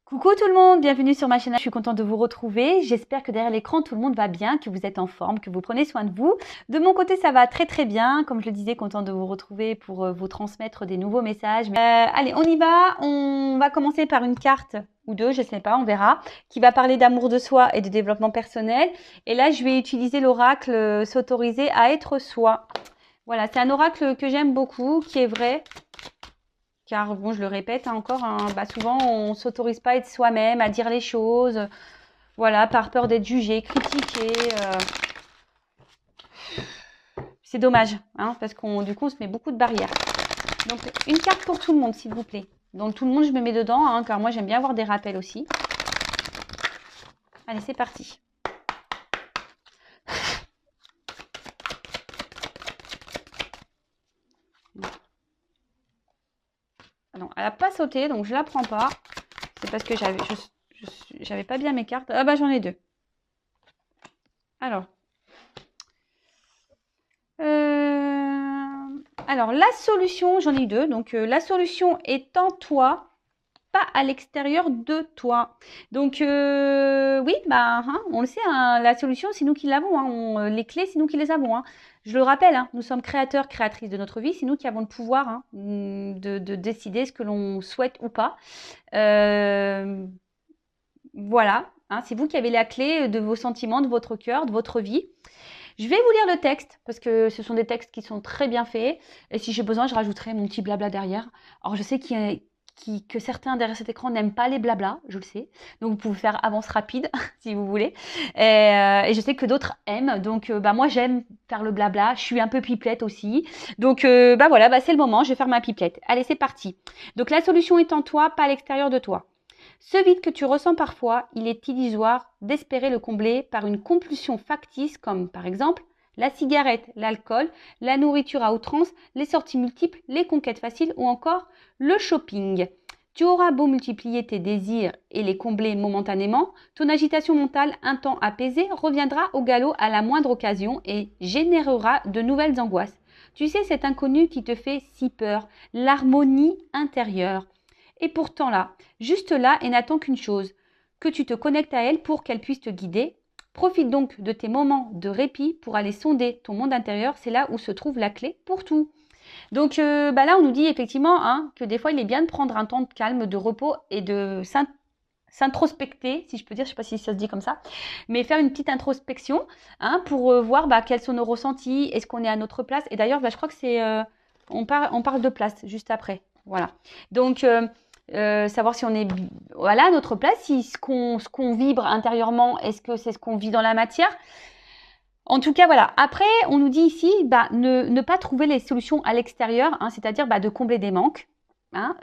Coucou tout le monde, bienvenue sur ma chaîne. Je suis contente de vous retrouver. J'espère que derrière l'écran, tout le monde va bien, que vous êtes en forme, que vous prenez soin de vous. De mon côté, ça va très très bien. Comme je le disais, contente de vous retrouver pour vous transmettre des nouveaux messages. Allez, on y va. On va commencer par une carte ou deux, je ne sais pas, on verra, qui va parler d'amour de soi et de développement personnel. Et là, je vais utiliser l'oracle s'autoriser à être soi. Voilà, c'est un oracle que j'aime beaucoup, qui est vrai. Car bon, je le répète encore, hein, souvent on ne s'autorise pas à être soi-même, à dire les choses, voilà, par peur d'être jugé, critiqué. C'est dommage, hein, parce qu'on du coup on se met beaucoup de barrières. Donc une carte pour tout le monde, s'il vous plaît. Donc tout le monde, je me mets dedans, hein, car moi j'aime bien avoir des rappels aussi. Allez, c'est parti. Non, elle n'a pas sauté, donc je la prends pas. C'est parce que j'avais pas bien mes cartes. Ah bah j'en ai deux. Alors la solution, j'en ai eu deux. Donc la solution est en toi, pas à l'extérieur de toi. Donc oui, on le sait, hein, la solution, c'est nous qui l'avons. Hein, les clés, c'est nous qui les avons. Hein. Je le rappelle, hein, nous sommes créateurs, créatrices de notre vie. C'est nous qui avons le pouvoir hein, de décider ce que l'on souhaite ou pas. Voilà, hein, c'est vous qui avez la clé de vos sentiments, de votre cœur, de votre vie. Je vais vous lire le texte parce que ce sont des textes qui sont très bien faits. Et si j'ai besoin, je rajouterai mon petit blabla derrière. Alors, je sais que certains derrière cet écran n'aiment pas les blabla, je le sais. Donc, vous pouvez faire avance rapide si vous voulez. Et je sais que d'autres aiment. Donc, moi, j'aime faire le blabla. Je suis un peu pipelette aussi. Donc, voilà, c'est le moment. Je vais faire ma pipelette. Allez, c'est parti. Donc, la solution est en toi, pas à l'extérieur de toi. Ce vide que tu ressens parfois, il est illusoire d'espérer le combler par une compulsion factice comme par exemple la cigarette, l'alcool, la nourriture à outrance, les sorties multiples, les conquêtes faciles ou encore le shopping. Tu auras beau multiplier tes désirs et les combler momentanément, ton agitation mentale un temps apaisée reviendra au galop à la moindre occasion et générera de nouvelles angoisses. Tu sais, cet inconnu qui te fait si peur, l'harmonie intérieure. Et pourtant là, juste là, et n'attend qu'une chose, que tu te connectes à elle pour qu'elle puisse te guider. Profite donc de tes moments de répit pour aller sonder ton monde intérieur, c'est là où se trouve la clé pour tout. Donc là, on nous dit effectivement hein, que des fois, il est bien de prendre un temps de calme, de repos et de s'introspecter, si je peux dire, je ne sais pas si ça se dit comme ça, mais faire une petite introspection hein, pour voir quels sont nos ressentis, est-ce qu'on est à notre place. Et d'ailleurs, je crois que c'est, on parle de place juste après. Voilà. Donc, savoir si on est voilà, à notre place, si ce qu'on vibre intérieurement, est-ce que c'est ce qu'on vit dans la matière. En tout cas, voilà. Après, on nous dit ici, ne pas trouver les solutions à l'extérieur, hein, c'est-à-dire de combler des manques. Hein,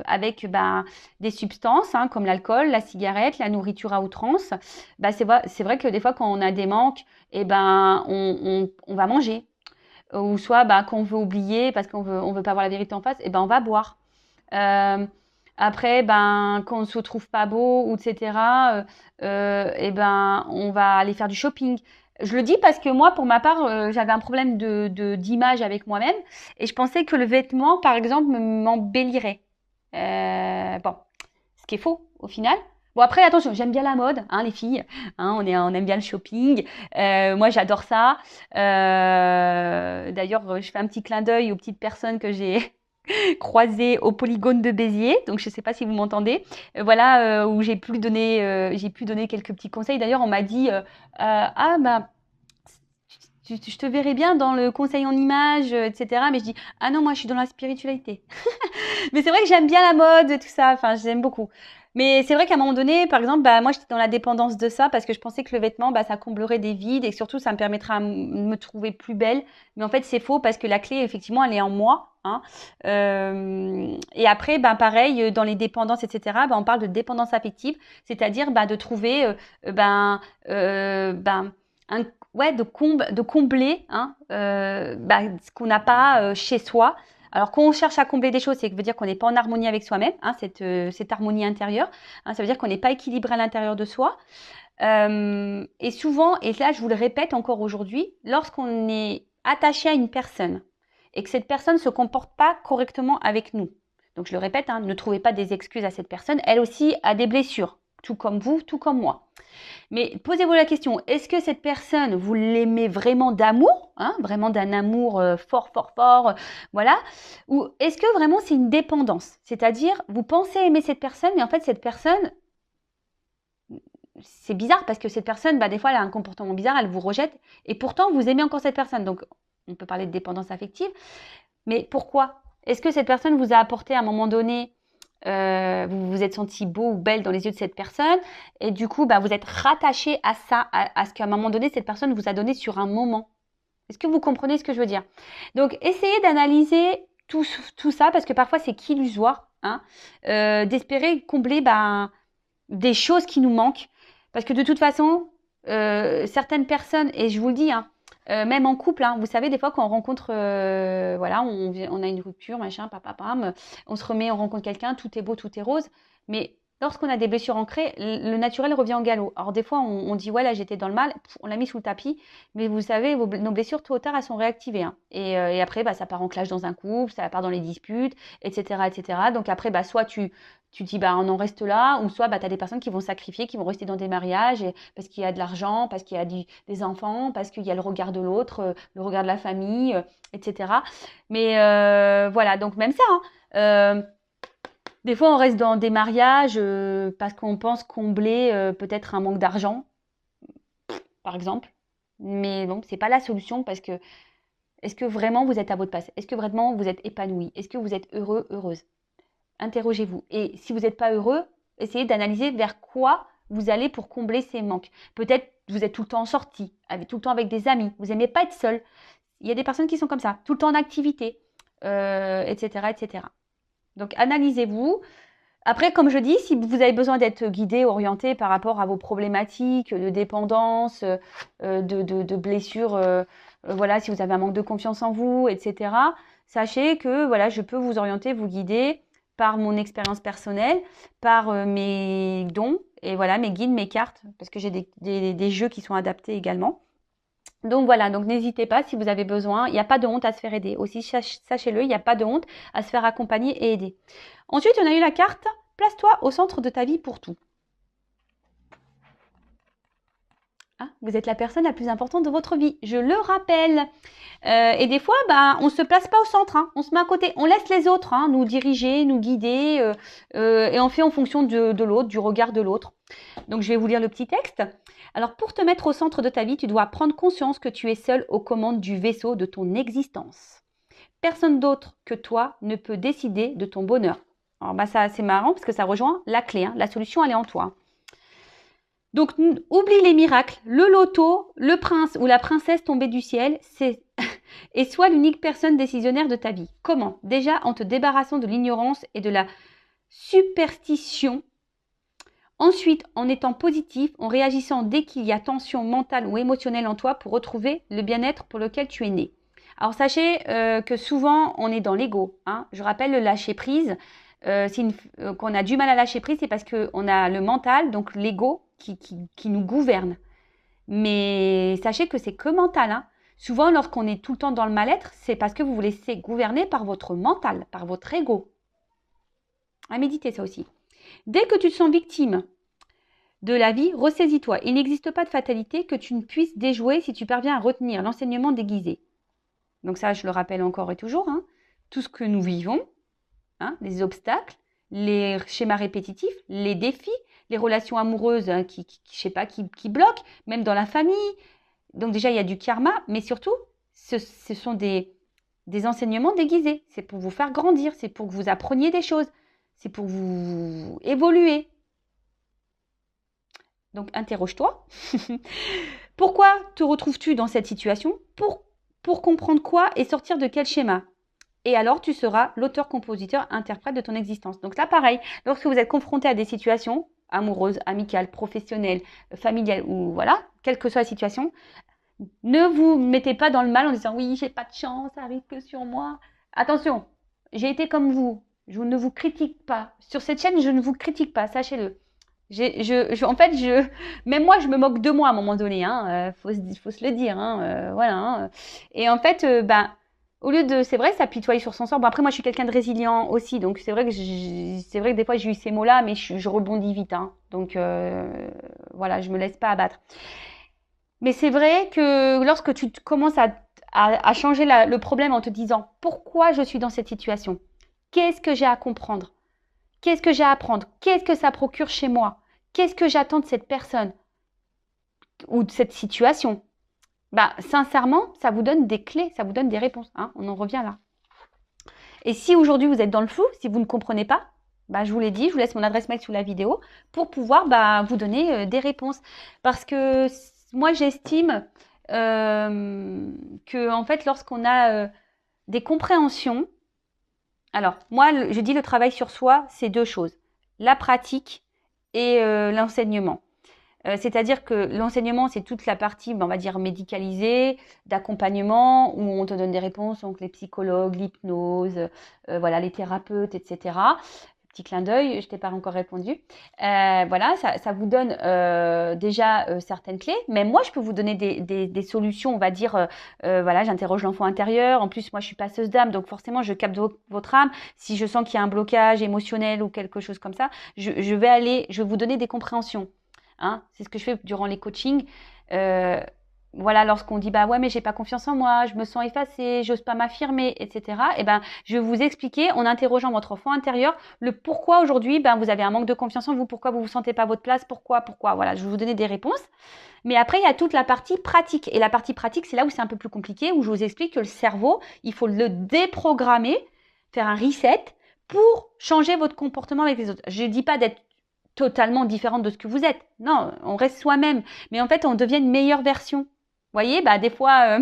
avec des substances hein, comme l'alcool, la cigarette, la nourriture à outrance. C'est vrai que des fois, quand on a des manques, on va manger. Ou soit quand on veut oublier parce on veut pas avoir la vérité en face, on va boire. Après, quand on ne se trouve pas beau, ou etc., on va aller faire du shopping. Je le dis parce que moi, pour ma part, j'avais un problème d'image avec moi-même et je pensais que le vêtement, par exemple, m'embellirait. Bon, ce qui est faux au final. Bon après attention, j'aime bien la mode, hein, les filles, hein, on aime bien le shopping. Moi j'adore ça. D'ailleurs, je fais un petit clin d'œil aux petites personnes que j'ai croisées au polygone de Béziers. Donc je ne sais pas si vous m'entendez. Voilà où j'ai pu donner quelques petits conseils. D'ailleurs on m'a dit je te verrais bien dans le conseil en images, etc. Mais je dis ah non moi je suis dans la spiritualité. Mais c'est vrai que j'aime bien la mode, tout ça. Enfin, j'aime beaucoup. Mais c'est vrai qu'à un moment donné, par exemple, moi, j'étais dans la dépendance de ça parce que je pensais que le vêtement, ça comblerait des vides et surtout, ça me permettra de me trouver plus belle. Mais en fait, c'est faux parce que la clé, effectivement, elle est en moi. Hein. Et après, pareil, dans les dépendances, etc., on parle de dépendance affective, c'est-à-dire de trouver, un, ouais, de combler hein, ce qu'on n'a pas chez soi. Alors, quand on cherche à combler des choses, ça veut dire qu'on n'est pas en harmonie avec soi-même, hein, cette harmonie intérieure. Hein, ça veut dire qu'on n'est pas équilibré à l'intérieur de soi. Et souvent, et là, je vous le répète encore aujourd'hui, lorsqu'on est attaché à une personne et que cette personne ne se comporte pas correctement avec nous, Donc je le répète, hein, ne trouvez pas des excuses à cette personne. Elle aussi a des blessures, tout comme vous, tout comme moi. Mais posez-vous la question, est-ce que cette personne, vous l'aimez vraiment d'amour, hein, vraiment d'un amour fort, fort, fort, voilà, ou est-ce que vraiment c'est une dépendance? C'est-à-dire, vous pensez aimer cette personne, mais en fait cette personne, c'est bizarre parce que cette personne, bah, des fois, elle a un comportement bizarre, elle vous rejette, et pourtant vous aimez encore cette personne. Donc on peut parler de dépendance affective, mais pourquoi? Est-ce que cette personne vous a apporté à un moment donné, vous vous êtes senti beau ou belle dans les yeux de cette personne, et du coup, bah, vous êtes rattaché à ça, à ce qu'à un moment donné, cette personne vous a donné sur un moment. Est-ce que vous comprenez ce que je veux dire? Donc, essayez d'analyser tout ça, parce que parfois, c'est qu'illusoire, hein, d'espérer combler des choses qui nous manquent. Parce que de toute façon, certaines personnes, et je vous le dis, hein, même en couple, hein, vous savez, des fois, quand on rencontre, voilà, on a une rupture, machin, pam, on se remet, on rencontre quelqu'un, tout est beau, tout est rose. Mais lorsqu'on a des blessures ancrées, le naturel revient au galop. Alors, des fois, on dit, ouais, là, j'étais dans le mal, on l'a mis sous le tapis. Mais vous savez, nos blessures, tôt ou tard, elles sont réactivées, hein. Et après, bah, ça part en clash dans un couple, ça part dans les disputes, etc., etc. Donc, après, bah, soit tu dis, bah, on en reste là, ou soit bah, tu as des personnes qui vont sacrifier, qui vont rester dans des mariages parce qu'il y a de l'argent, parce qu'il y a des enfants, parce qu'il y a le regard de l'autre, le regard de la famille, etc. Mais voilà, donc même ça, hein, des fois on reste dans des mariages parce qu'on pense combler peut-être un manque d'argent, par exemple. Mais bon, c'est pas la solution parce que est-ce que vraiment vous êtes à votre place? Est-ce que vraiment vous êtes épanoui? Est-ce que vous êtes heureux, heureuse? Interrogez-vous. Et si vous n'êtes pas heureux, essayez d'analyser vers quoi vous allez pour combler ces manques. Peut-être vous êtes tout le temps en sortie, tout le temps avec des amis, vous n'aimez pas être seul. Il y a des personnes qui sont comme ça, tout le temps en activité, etc., etc. Donc analysez-vous. Après, comme je dis, si vous avez besoin d'être guidé, orienté par rapport à vos problématiques de dépendance, de blessures, voilà, si vous avez un manque de confiance en vous, etc., sachez que voilà, je peux vous orienter, vous guider par mon expérience personnelle, par mes dons, et voilà, mes guides, mes cartes, parce que j'ai des jeux qui sont adaptés également. Donc voilà, donc n'hésitez pas si vous avez besoin. Il n'y a pas de honte à se faire aider. Aussi, sachez-le, il n'y a pas de honte à se faire accompagner et aider. Ensuite, on a eu la carte « Place-toi au centre de ta vie pour tout ». Hein, vous êtes la personne la plus importante de votre vie, je le rappelle. Et des fois, on ne se place pas au centre, hein, on se met à côté. On laisse les autres nous diriger, nous guider, et on fait en fonction de l'autre, du regard de l'autre. Donc, je vais vous lire le petit texte. Alors, pour te mettre au centre de ta vie, tu dois prendre conscience que tu es seul aux commandes du vaisseau de ton existence. Personne d'autre que toi ne peut décider de ton bonheur. Alors, ça, c'est marrant parce que ça rejoint la clé. Hein. La solution, elle est en toi. Donc, oublie les miracles, le loto, le prince ou la princesse tombée du ciel, et sois l'unique personne décisionnaire de ta vie. Comment? Déjà, en te débarrassant de l'ignorance et de la superstition. Ensuite, en étant positif, en réagissant dès qu'il y a tension mentale ou émotionnelle en toi pour retrouver le bien-être pour lequel tu es né. Alors, sachez que souvent, on est dans l'ego. Hein. Je rappelle le lâcher-prise. Qu'on a du mal à lâcher prise, c'est parce qu'on a le mental, donc l'ego, qui nous gouverne. Mais sachez que c'est que mental. Hein. Souvent, lorsqu'on est tout le temps dans le mal-être, c'est parce que vous vous laissez gouverner par votre mental, par votre ego. À méditer ça aussi. Dès que tu te sens victime de la vie, ressaisis-toi. Il n'existe pas de fatalité que tu ne puisses déjouer si tu parviens à retenir l'enseignement déguisé. Donc ça, je le rappelle encore et toujours. Hein. Tout ce que nous vivons, hein, les obstacles, les schémas répétitifs, les défis, les relations amoureuses qui bloquent, même dans la famille. Donc déjà, il y a du karma, mais surtout, ce sont des enseignements déguisés. C'est pour vous faire grandir, c'est pour que vous appreniez des choses, c'est pour vous évoluer. Donc, interroge-toi. Pourquoi te retrouves-tu dans cette situation? Pour comprendre quoi et sortir de quel schéma? Et alors, tu seras l'auteur, compositeur, interprète de ton existence. Donc là, pareil, lorsque vous êtes confronté à des situations amoureuses, amicales, professionnelles, familiales, ou voilà, quelle que soit la situation, ne vous mettez pas dans le mal en disant « oui, j'ai pas de chance, ça arrive que sur moi ». Attention, j'ai été comme vous, je ne vous critique pas. Sur cette chaîne, je ne vous critique pas, sachez-le. En fait, même moi, je me moque de moi à un moment donné, hein, faut se le dire, hein, voilà. Hein. Et en fait, Au lieu de, c'est vrai, s'apitoyer sur son sort. Bon, après, moi, je suis quelqu'un de résilient aussi, donc c'est vrai que c'est vrai que des fois, j'ai eu ces mots-là, mais je rebondis vite, hein. Donc, voilà, je me laisse pas abattre. Mais c'est vrai que lorsque tu commences à changer le problème en te disant pourquoi je suis dans cette situation, qu'est-ce que j'ai à comprendre, qu'est-ce que j'ai à apprendre, qu'est-ce que ça procure chez moi, qu'est-ce que j'attends de cette personne ou de cette situation, bah, sincèrement, ça vous donne des clés, ça vous donne des réponses, hein. On en revient là. Et si aujourd'hui vous êtes dans le flou, si vous ne comprenez pas, bah, je vous l'ai dit, je vous laisse mon adresse mail sous la vidéo pour pouvoir bah, vous donner des réponses. Parce que moi, j'estime que en fait, lorsqu'on a des compréhensions, alors moi, je dis le travail sur soi, c'est deux choses, la pratique et l'enseignement. C'est-à-dire que l'enseignement, c'est toute la partie, on va dire, médicalisée, d'accompagnement, où on te donne des réponses, donc les psychologues, l'hypnose, voilà, les thérapeutes, etc. Petit clin d'œil, je t'ai pas encore répondu. Voilà, ça vous donne déjà certaines clés. Mais moi, je peux vous donner des solutions, on va dire, voilà, j'interroge l'enfant intérieur. En plus, moi, je suis passeuse d'âme, donc forcément, je capte votre âme. Si je sens qu'il y a un blocage émotionnel ou quelque chose comme ça, je vais vous donner des compréhensions. Hein, c'est ce que je fais durant les coachings. Voilà, lorsqu'on dit bah ouais mais j'ai pas confiance en moi, je me sens effacée, j'ose pas m'affirmer, etc. Et ben je vais vous expliquer en interrogeant votre enfant intérieur le pourquoi aujourd'hui ben vous avez un manque de confiance en vous, pourquoi vous vous sentez pas à votre place, pourquoi. Voilà, je vais vous donner des réponses. Mais après il y a toute la partie pratique et la partie pratique c'est là où c'est un peu plus compliqué où je vous explique que le cerveau il faut le déprogrammer, faire un reset pour changer votre comportement avec les autres. Je dis pas d'être totalement différente de ce que vous êtes. Non, on reste soi-même. Mais en fait, on devient une meilleure version. Vous voyez, bah, des fois,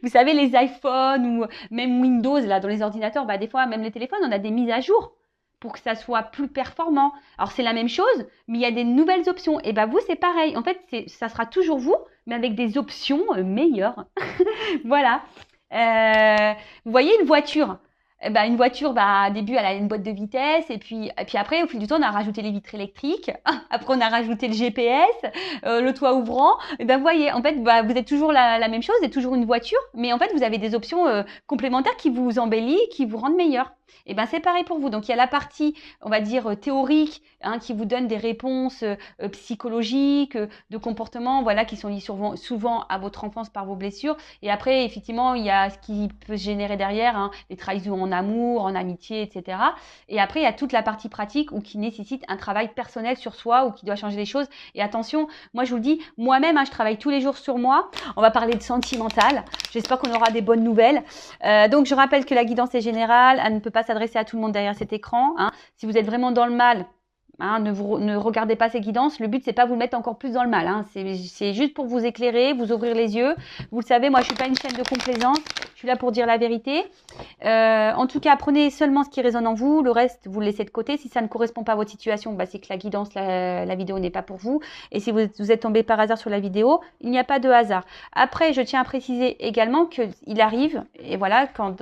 vous savez, les iPhones ou même Windows, là, dans les ordinateurs, bah, des fois, même les téléphones, on a des mises à jour pour que ça soit plus performant. Alors, c'est la même chose, mais il y a des nouvelles options. Et bah, vous, c'est pareil. En fait, ça sera toujours vous, mais avec des options meilleures. Voilà. Vous voyez une voiture. Bah, une voiture, bah, au début, elle a une boîte de vitesse, et puis après, au fil du temps, on a rajouté les vitres électriques, après, on a rajouté le GPS, le toit ouvrant. Et ben, vous voyez, en fait, bah, vous êtes toujours la même chose, vous êtes toujours une voiture, mais en fait, vous avez des options complémentaires qui vous embellissent, qui vous rendent meilleur. Et ben, c'est pareil pour vous. Donc, il y a la partie, on va dire, théorique, hein, qui vous donne des réponses psychologiques, de comportements, voilà, qui sont liés souvent à votre enfance par vos blessures. Et après, effectivement, il y a ce qui peut se générer derrière, hein, les trahisons en amour, en amitié, etc. Et après, il y a toute la partie pratique ou qui nécessite un travail personnel sur soi ou qui doit changer les choses. Et attention, moi, je vous le dis, moi-même, hein, je travaille tous les jours sur moi. On va parler de sentimental. J'espère qu'on aura des bonnes nouvelles. Donc, je rappelle que la guidance est générale. Elle ne peut pas s'adresser à tout le monde derrière cet écran, hein. Si vous êtes vraiment dans le mal, hein, ne regardez pas ces guidances. Le but, c'est pas vous mettre encore plus dans le mal, hein. C'est juste pour vous éclairer, vous ouvrir les yeux. Vous le savez, moi, je suis pas une chaîne de complaisance. Je suis là pour dire la vérité. En tout cas, prenez seulement ce qui résonne en vous. Le reste, vous le laissez de côté. Si ça ne correspond pas à votre situation, bah, c'est que la guidance, la vidéo n'est pas pour vous. Et si vous êtes tombé par hasard sur la vidéo, il n'y a pas de hasard. Après, je tiens à préciser également qu'il arrive, et voilà, quand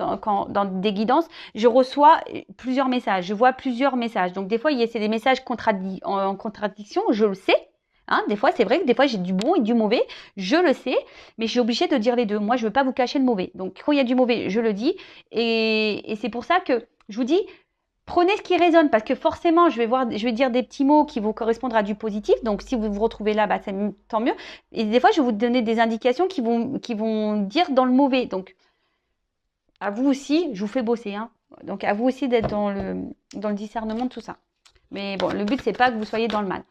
dans des guidances, je reçois plusieurs messages. Je vois plusieurs messages. Donc, des fois, c'est des messages en contradiction, je le sais. Hein, des fois, c'est vrai que des fois, j'ai du bon et du mauvais, je le sais, mais je suis obligée de dire les deux. Moi, je ne veux pas vous cacher le mauvais. Donc, quand il y a du mauvais, je le dis. Et c'est pour ça que je vous dis, prenez ce qui résonne, parce que forcément, je vais dire des petits mots qui vont correspondre à du positif. Donc, si vous vous retrouvez là, bah, tant mieux. Et des fois, je vais vous donner des indications qui vont dire dans le mauvais. Donc, à vous aussi, je vous fais bosser, hein. Donc, à vous aussi d'être dans le discernement de tout ça. Mais bon, le but, c'est pas que vous soyez dans le mal.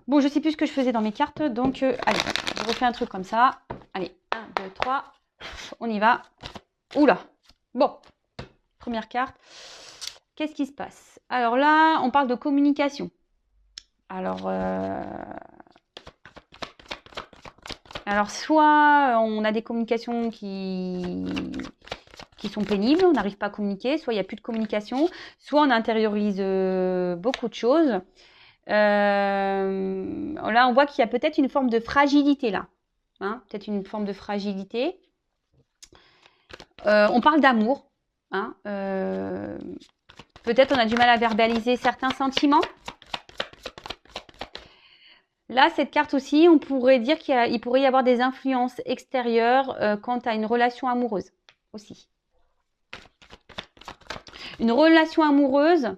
Bon, je sais plus ce que je faisais dans mes cartes, donc allez, je refais un truc comme ça. Allez, 1, 2, 3, on y va. Oula, bon, première carte. Qu'est-ce qui se passe? Alors là, on parle de communication. Alors soit on a des communications qui sont pénibles, on n'arrive pas à communiquer, soit il n'y a plus de communication, soit on intériorise beaucoup de choses. Là, on voit qu'il y a peut-être une forme de fragilité là. Hein, peut-être une forme de fragilité. On parle d'amour. Hein, peut-être on a du mal à verbaliser certains sentiments. Là, cette carte aussi, on pourrait dire qu'il pourrait y avoir des influences extérieures quant à une relation amoureuse. aussi. Une relation amoureuse,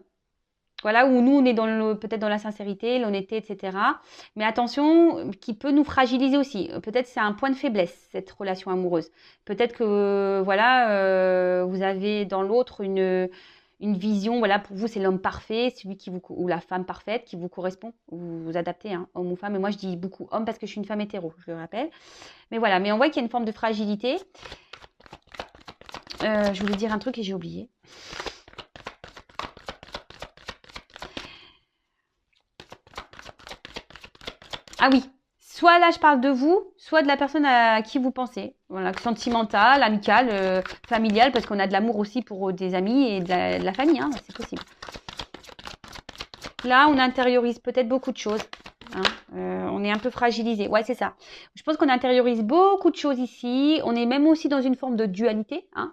voilà, où nous, on est peut-être dans la sincérité, l'honnêteté, etc. Mais attention, qui peut nous fragiliser aussi. Peut-être c'est un point de faiblesse, cette relation amoureuse. Peut-être que, voilà, vous avez dans l'autre une vision, voilà, pour vous, c'est l'homme parfait, celui qui vous, ou la femme parfaite qui vous correspond. Vous vous adaptez, hein, homme ou femme. Et moi, je dis beaucoup homme parce que je suis une femme hétéro, je le rappelle. Mais voilà, mais on voit qu'il y a une forme de fragilité. Je voulais dire un truc et j'ai oublié. Ah oui, soit là je parle de vous, soit de la personne à qui vous pensez. Voilà, sentimentale, amicale, familiale, parce qu'on a de l'amour aussi pour des amis et de la famille, hein, c'est possible. Là, on intériorise peut-être beaucoup de choses. Hein, on est un peu fragilisé. Ouais, c'est ça. Je pense qu'on intériorise beaucoup de choses ici. On est même aussi dans une forme de dualité, hein,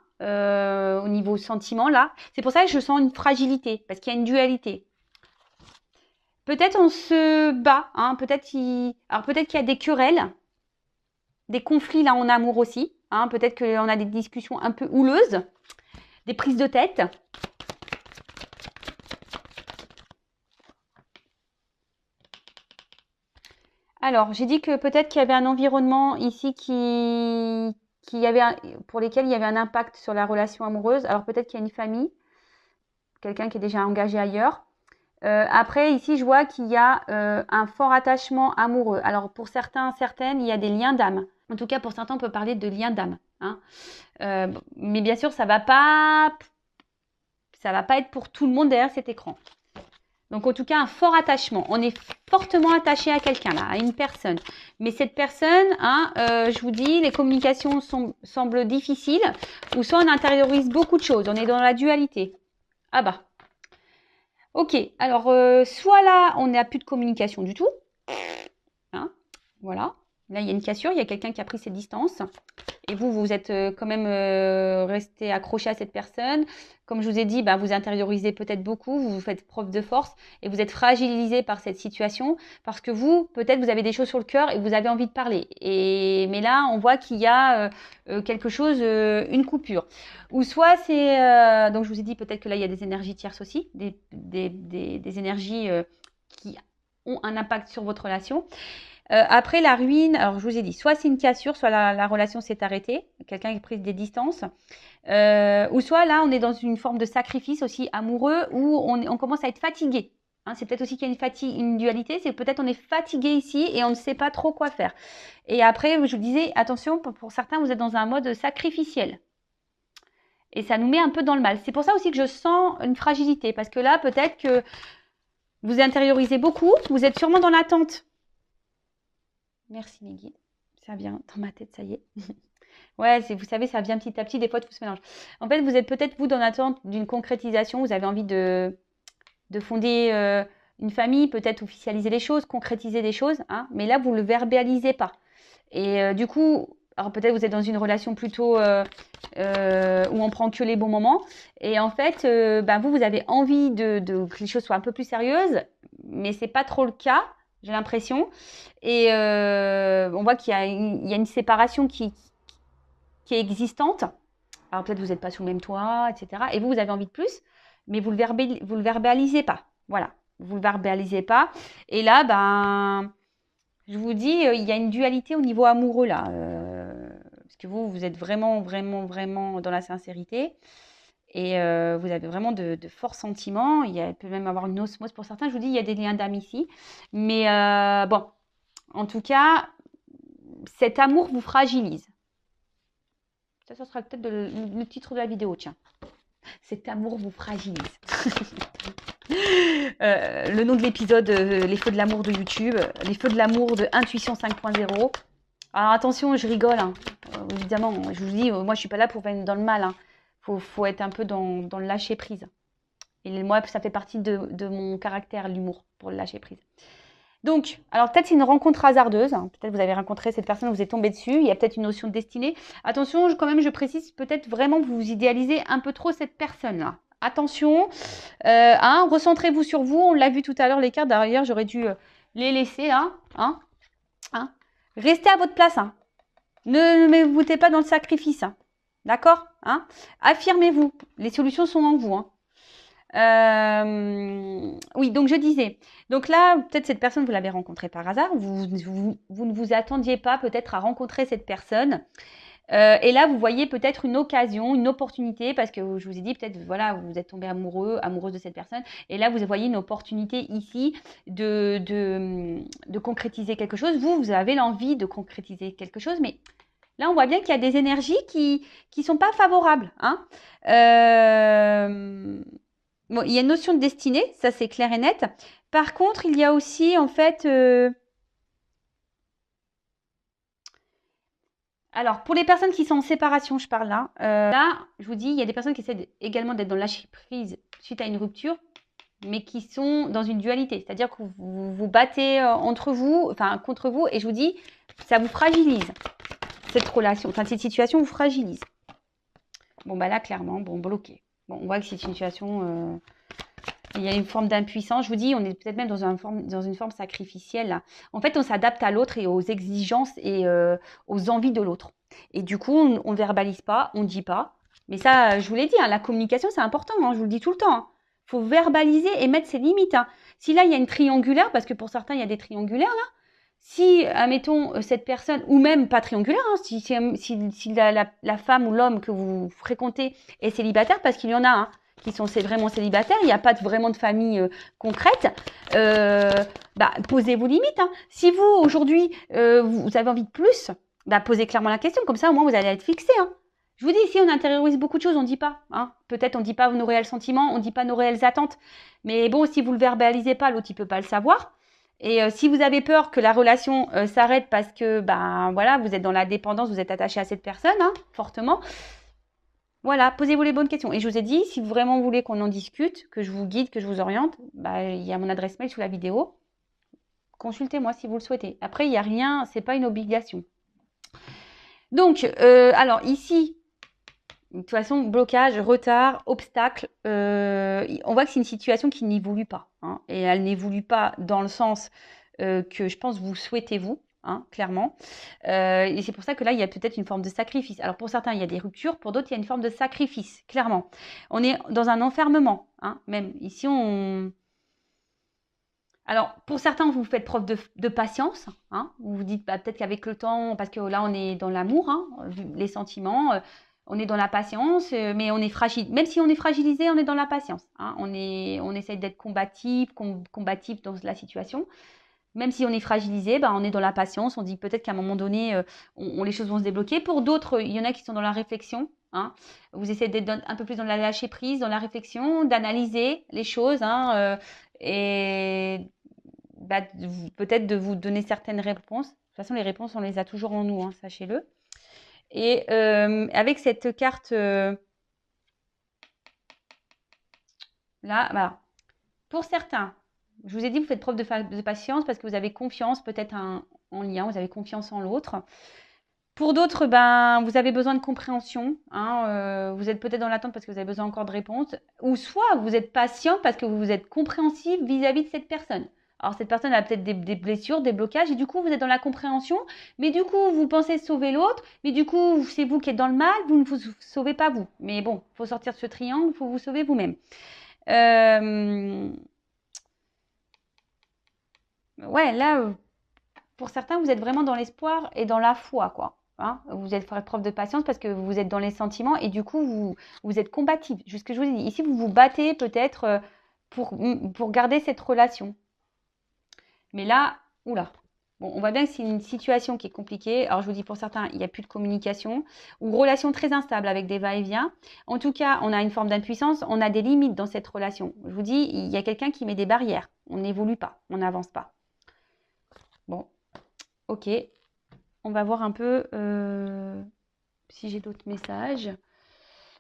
au niveau sentiment, là. C'est pour ça que je sens une fragilité, parce qu'il y a une dualité. Peut-être on se bat, hein, peut-être qu'il y a des querelles, des conflits là en amour aussi, hein, peut-être qu'on a des discussions un peu houleuses, des prises de tête. Alors, j'ai dit que peut-être qu'il y avait un environnement ici pour lesquels il y avait un impact sur la relation amoureuse. Alors peut-être qu'il y a une famille, quelqu'un qui est déjà engagé ailleurs. Après, ici, je vois qu'il y a un fort attachement amoureux. Alors, pour certains, certaines, il y a des liens d'âme. En tout cas, pour certains, on peut parler de liens d'âme. Hein. Mais bien sûr, ça va pas être pour tout le monde derrière cet écran. Donc, en tout cas, un fort attachement. On est fortement attaché à quelqu'un, là, à une personne. Mais cette personne, hein, je vous dis, les communications semblent difficiles. Ou soit on intériorise beaucoup de choses. On est dans la dualité. Ah bah. Ok, alors soit là, on n'a plus de communication du tout. Hein, voilà. Là, il y a une cassure, il y a quelqu'un qui a pris ses distances. Et vous êtes quand même resté accroché à cette personne. Comme je vous ai dit, bah, vous intériorisez peut-être beaucoup, vous faites preuve de force et vous êtes fragilisé par cette situation parce que vous, peut-être, vous avez des choses sur le cœur et vous avez envie de parler. Mais là, on voit qu'il y a quelque chose, une coupure. Ou soit c'est, donc je vous ai dit peut-être que là, il y a des énergies tierces aussi, des énergies qui ont un impact sur votre relation. Après la ruine, alors je vous ai dit, soit c'est une cassure, soit la relation s'est arrêtée, quelqu'un qui a pris des distances, ou soit là on est dans une forme de sacrifice aussi amoureux où on commence à être fatigué. Hein, c'est peut-être aussi qu'il y a une dualité, c'est peut-être on est fatigué ici et on ne sait pas trop quoi faire. Et après, je vous disais, attention, pour certains, vous êtes dans un mode sacrificiel. Et ça nous met un peu dans le mal. C'est pour ça aussi que je sens une fragilité, parce que là, peut-être que vous intériorisez beaucoup, vous êtes sûrement dans l'attente. Merci mes guides. Ça vient dans ma tête, ça y est. Ouais, vous savez, ça vient petit à petit, des fois tout se mélange. En fait, vous êtes peut-être, vous, dans l'attente d'une concrétisation, vous avez envie de fonder une famille, peut-être officialiser les choses, concrétiser des choses, hein, mais là, vous ne le verbalisez pas. Et du coup, alors peut-être vous êtes dans une relation plutôt où on prend que les bons moments. Et en fait, vous avez envie que les choses soient un peu plus sérieuses, mais c'est pas trop le cas. J'ai l'impression. Et on voit qu'il y a une séparation qui est existante. Alors peut-être vous n'êtes pas sous le même toit, etc. Et vous avez envie de plus, mais vous le verbalisez pas. Voilà, vous le verbalisez pas. Et là, je vous dis, il y a une dualité au niveau amoureux là. Parce que vous êtes vraiment, vraiment, vraiment dans la sincérité. Et vous avez vraiment de forts sentiments. Il peut même avoir une osmose pour certains. Je vous dis, il y a des liens d'âme ici. Mais bon, en tout cas, cet amour vous fragilise. Ça sera peut-être le titre de la vidéo, tiens. Cet amour vous fragilise. Le nom de l'épisode, les feux de l'amour de YouTube, les feux de l'amour de Intuition 5.0. Alors attention, je rigole, hein. Évidemment, je vous dis, moi je suis pas là pour venir dans le mal. Hein. Faut être un peu dans le lâcher prise. Et moi, ça fait partie de mon caractère, l'humour, pour le lâcher prise. Donc, alors peut-être c'est une rencontre hasardeuse. Hein. Peut-être vous avez rencontré cette personne, vous êtes tombé dessus. Il y a peut-être une notion de destinée. Attention, quand même, je précise, peut-être vraiment vous idéalisez un peu trop cette personne-là. Attention, recentrez-vous sur vous. On l'a vu tout à l'heure, les cartes. D'ailleurs, j'aurais dû les laisser là. Hein. Restez à votre place. Hein. Ne vous mettez pas dans le sacrifice. Hein. D'accord, hein? Affirmez-vous. Les solutions sont en vous, hein. Oui, donc je disais. Donc là, peut-être cette personne, vous l'avez rencontrée par hasard. Vous ne vous attendiez pas peut-être à rencontrer cette personne. Et là, vous voyez peut-être une occasion, une opportunité, parce que je vous ai dit, peut-être, voilà, vous êtes tombé amoureux, amoureuse de cette personne. Et là, vous voyez une opportunité ici de concrétiser quelque chose. Vous avez l'envie de concrétiser quelque chose, mais là, on voit bien qu'il y a des énergies qui sont pas favorables, hein. Bon, il y a une notion de destinée, ça c'est clair et net. Par contre, il y a aussi, en fait, alors, pour les personnes qui sont en séparation, je parle là. Là, je vous dis, il y a des personnes qui essaient également d'être dans le lâcher prise suite à une rupture, mais qui sont dans une dualité. C'est-à-dire que vous vous battez entre vous, enfin contre vous, et je vous dis, ça vous fragilise. Cette relation, enfin cette situation vous fragilise. Bon, bah là, clairement, bon, bloqué. Bon, on voit que c'est une situation... il y a une forme d'impuissance. Je vous dis, on est peut-être même dans une forme sacrificielle, là. En fait, on s'adapte à l'autre et aux exigences et aux envies de l'autre. Et du coup, on ne verbalise pas, on ne dit pas. Mais ça, je vous l'ai dit, hein, la communication, c'est important. Hein, je vous le dis tout le temps. Hein. Il faut verbaliser et mettre ses limites. Hein. Si là, il y a une triangulaire, parce que pour certains, il y a des triangulaires, là. Si, admettons, cette personne, ou même pas triangulaire, hein, si la femme ou l'homme que vous fréquentez est célibataire, parce qu'il y en a, hein, qui sont vraiment célibataires, il n'y a pas vraiment de famille concrète, bah, posez vos limites. Hein. Si vous, aujourd'hui, vous avez envie de plus, bah, posez clairement la question, comme ça, au moins, vous allez être fixé. Hein. Je vous dis, ici, on intériorise beaucoup de choses, on ne dit pas. Hein. Peut-être on ne dit pas nos réels sentiments, on ne dit pas nos réelles attentes. Mais bon, si vous ne le verbalisez pas, l'autre, il ne peut pas le savoir. Et si vous avez peur que la relation s'arrête parce que ben voilà, vous êtes dans la dépendance, vous êtes attaché à cette personne, hein, fortement, voilà, posez-vous les bonnes questions. Et je vous ai dit, si vous vraiment voulez qu'on en discute, que je vous guide, que je vous oriente, bah, il y a mon adresse mail sous la vidéo. Consultez-moi si vous le souhaitez. Après, il n'y a rien, c'est pas une obligation. Donc, alors ici, de toute façon, blocage, retard, obstacle, on voit que c'est une situation qui n'évolue pas. Hein, et elle n'évolue pas dans le sens que je pense vous souhaitez vous. Hein, clairement. Et c'est pour ça que là, il y a peut-être une forme de sacrifice. Alors pour certains, il y a des ruptures, pour d'autres, il y a une forme de sacrifice, clairement. On est dans un enfermement, hein, même. Ici, on... Alors, pour certains, vous faites preuve de patience. Hein, vous vous dites, bah, peut-être qu'avec le temps, parce que là, on est dans l'amour, hein, les sentiments, on est dans la patience, mais on est fragile. Même si on est fragilisé, on est dans la patience. Hein, on essaye d'être combatif dans la situation. Même si on est fragilisé, bah, on est dans la patience. On dit peut-être qu'à un moment donné, les choses vont se débloquer. Pour d'autres, il y en a qui sont dans la réflexion. Hein. Vous essayez d'être un peu plus dans la lâcher prise, dans la réflexion, d'analyser les choses. Hein, et bah, peut-être de vous donner certaines réponses. De toute façon, les réponses, on les a toujours en nous, hein, sachez-le. Et avec cette carte là, voilà. Pour certains, je vous ai dit, vous faites preuve de patience parce que vous avez confiance peut-être en lien, vous avez confiance en l'autre. Pour d'autres, ben, vous avez besoin de compréhension. Hein, vous êtes peut-être dans l'attente parce que vous avez besoin encore de réponses. Ou soit vous êtes patient parce que vous êtes compréhensif vis-à-vis de cette personne. Alors cette personne a peut-être des blessures, des blocages, et du coup vous êtes dans la compréhension, mais du coup vous pensez sauver l'autre, mais du coup c'est vous qui êtes dans le mal, vous ne vous sauvez pas vous. Mais bon, il faut sortir de ce triangle, il faut vous sauver vous-même. Ouais, là, pour certains, vous êtes vraiment dans l'espoir et dans la foi, quoi. Hein, vous êtes faire preuve de patience parce que vous êtes dans les sentiments et du coup, vous êtes combatif. Juste ce que je vous ai dit. Ici, vous vous battez peut-être pour garder cette relation. Mais là, oula. Bon, on voit bien que c'est une situation qui est compliquée. Alors, je vous dis, pour certains, il n'y a plus de communication ou relation très instable avec des va-et-vient. En tout cas, on a une forme d'impuissance. On a des limites dans cette relation. Je vous dis, il y a quelqu'un qui met des barrières. On n'évolue pas. On n'avance pas. Bon, ok. On va voir un peu si j'ai d'autres messages.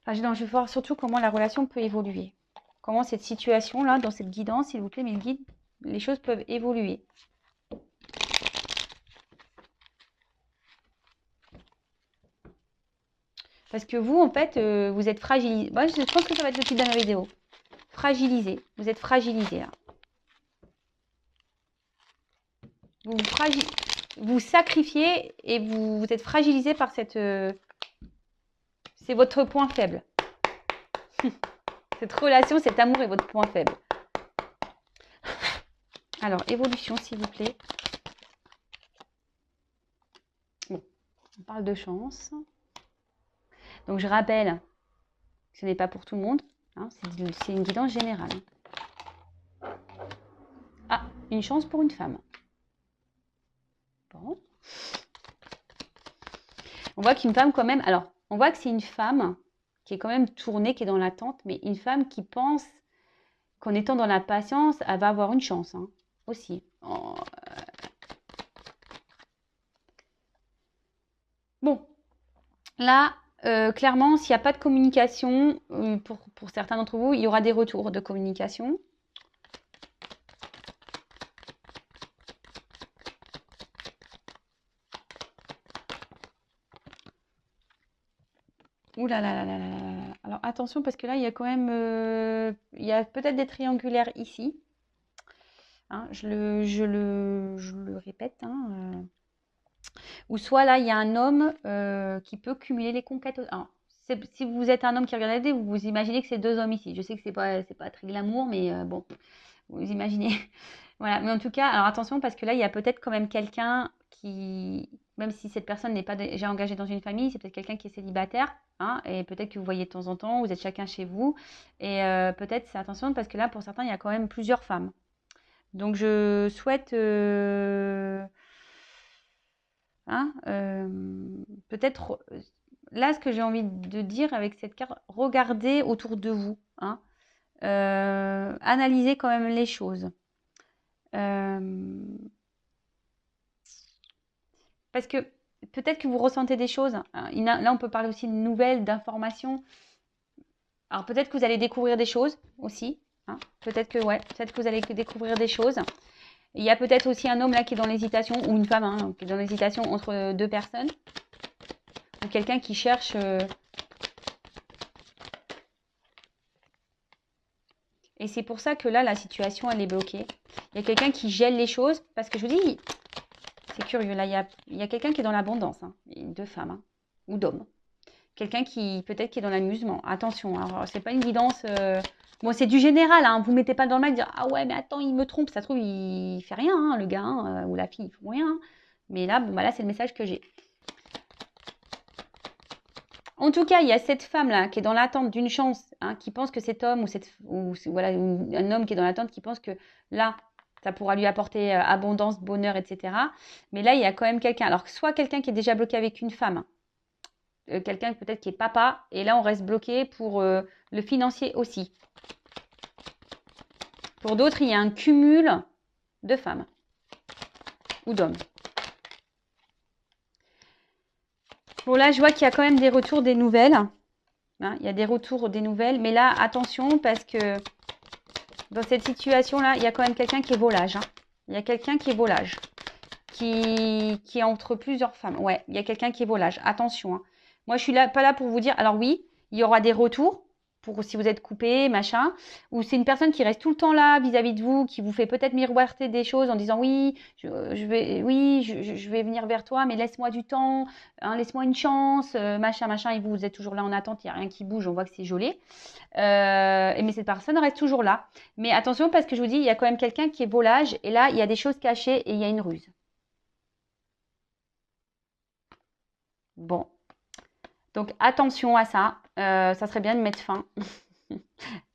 Enfin, non, je vais voir surtout comment la relation peut évoluer. Comment cette situation-là, dans cette guidance, s'il vous plaît, mes guides, les choses peuvent évoluer. Parce que vous, en fait, vous êtes fragilisé. Moi, je pense que ça va être le titre de ma vidéo. Fragilisé. Vous êtes fragilisé. Là. Vous sacrifiez et vous êtes fragilisé par C'est votre point faible. Cette relation, cet amour est votre point faible. Alors, évolution, s'il vous plaît. Bon, on parle de chance. Donc, je rappelle que ce n'est pas pour tout le monde. Hein, c'est une guidance générale. Ah, une chance pour une femme. Bon. On voit qu'une femme quand même... Alors, on voit que c'est une femme qui est quand même tournée, qui est dans l'attente, mais une femme qui pense qu'en étant dans la patience, elle va avoir une chance, hein, aussi. Oh. Bon, là, clairement, s'il n'y a pas de communication, pour certains d'entre vous, il y aura des retours de communication. Ouh là là là là là là. Alors attention parce que là, il y a quand même, il y a peut-être des triangulaires ici. Hein, je le répète. Hein, ou soit là, il y a un homme qui peut cumuler les conquêtes. Alors, si vous êtes un homme qui regarde la vidéo, vous imaginez que c'est deux hommes ici. Je sais que c'est pas très glamour, mais bon, vous imaginez. Voilà, mais en tout cas, alors attention parce que là, il y a peut-être quand même quelqu'un qui, même si cette personne n'est pas déjà engagée dans une famille, c'est peut-être quelqu'un qui est célibataire, hein, et peut-être que vous voyez de temps en temps, vous êtes chacun chez vous, et peut-être, c'est attention parce que là, pour certains, il y a quand même plusieurs femmes. Donc, je souhaite, hein, peut-être, là, ce que j'ai envie de dire avec cette carte, regardez autour de vous, hein, analysez quand même les choses. Parce que peut-être que vous ressentez des choses. Hein. Là, on peut parler aussi de nouvelles, d'informations. Alors peut-être que vous allez découvrir des choses aussi. Hein. Peut-être que vous allez découvrir des choses. Il y a peut-être aussi un homme là qui est dans l'hésitation, ou une femme hein, qui est dans l'hésitation entre deux personnes. Ou quelqu'un qui cherche... Et c'est pour ça que là, la situation, elle est bloquée. Il y a quelqu'un qui gèle les choses. Parce que je vous dis, c'est curieux. Là, il y a quelqu'un qui est dans l'abondance. Hein. Deux femmes hein, ou d'hommes. Quelqu'un qui, peut-être, qui est dans l'amusement. Attention, alors, c'est pas une guidance... Bon, c'est du général, hein. Vous ne mettez pas dans le mal de dire « Ah ouais, mais attends, il me trompe. » Ça se trouve, il fait rien, hein, le gars hein, ou la fille, ils font rien. Hein. Mais là, bon, bah là, c'est le message que j'ai. En tout cas, il y a cette femme-là qui est dans l'attente d'une chance, hein, qui pense que cet homme ou voilà, un homme qui est dans l'attente qui pense que là, ça pourra lui apporter abondance, bonheur, etc. Mais là, il y a quand même quelqu'un. Alors, soit quelqu'un qui est déjà bloqué avec une femme, quelqu'un peut-être qui est papa, et là, on reste bloqué pour le financier aussi. Pour d'autres, il y a un cumul de femmes ou d'hommes. Bon, là, je vois qu'il y a quand même des retours, des nouvelles. Hein, il y a des retours, des nouvelles. Mais là, attention, parce que dans cette situation-là, il y a quand même quelqu'un qui est volage. Hein. Il y a quelqu'un qui est volage. Qui est entre plusieurs femmes. Ouais, il y a quelqu'un qui est volage. Attention. Hein. Moi, je suis là, pas là pour vous dire... Alors oui, il y aura des retours. Pour si vous êtes coupé, machin, ou c'est une personne qui reste tout le temps là vis-à-vis de vous, qui vous fait peut-être miroiter des choses en disant oui, je vais venir vers toi, mais laisse-moi du temps, hein, laisse-moi une chance, machin, machin, et vous êtes toujours là en attente, il n'y a rien qui bouge, on voit que c'est gelé. Mais cette personne reste toujours là. Mais attention parce que je vous dis, il y a quand même quelqu'un qui est volage, et là, il y a des choses cachées et il y a une ruse. Bon. Donc attention à ça, ça serait bien de mettre fin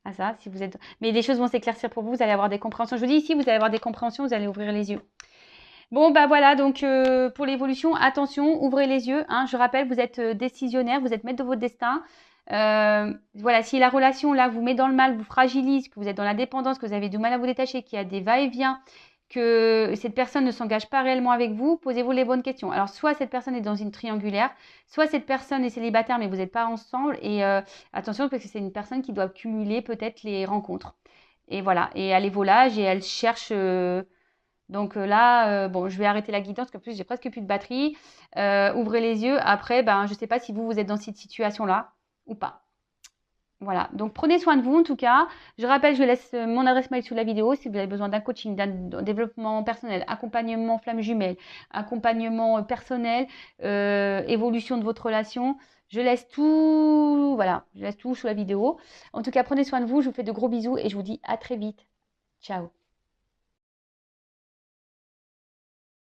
à ça si vous êtes... Mais les choses vont s'éclaircir pour vous, vous allez avoir des compréhensions. Je vous dis ici, vous allez avoir des compréhensions, vous allez ouvrir les yeux. Bon, bah voilà, donc pour l'évolution, attention, ouvrez les yeux. Hein, je rappelle, vous êtes décisionnaire, vous êtes maître de votre destin. Voilà, si la relation là vous met dans le mal, vous fragilise, que vous êtes dans la dépendance, que vous avez du mal à vous détacher, qu'il y a des va-et-vient, que cette personne ne s'engage pas réellement avec vous, posez-vous les bonnes questions. Alors, soit cette personne est dans une triangulaire, soit cette personne est célibataire, mais vous n'êtes pas ensemble. Et attention, parce que c'est une personne qui doit cumuler peut-être les rencontres. Et voilà, et elle est volage et elle cherche... Donc là, bon, je vais arrêter la guidance, parce qu'en plus, j'ai presque plus de batterie. Ouvrez les yeux. Après, ben, je ne sais pas si vous êtes dans cette situation-là ou pas. Voilà, donc prenez soin de vous en tout cas. Je rappelle, je laisse mon adresse mail sous la vidéo si vous avez besoin d'un coaching, d'un développement personnel, accompagnement flamme jumelle, accompagnement personnel, évolution de votre relation. Je laisse tout, voilà, je laisse tout sous la vidéo. En tout cas, prenez soin de vous. Je vous fais de gros bisous et je vous dis à très vite. Ciao.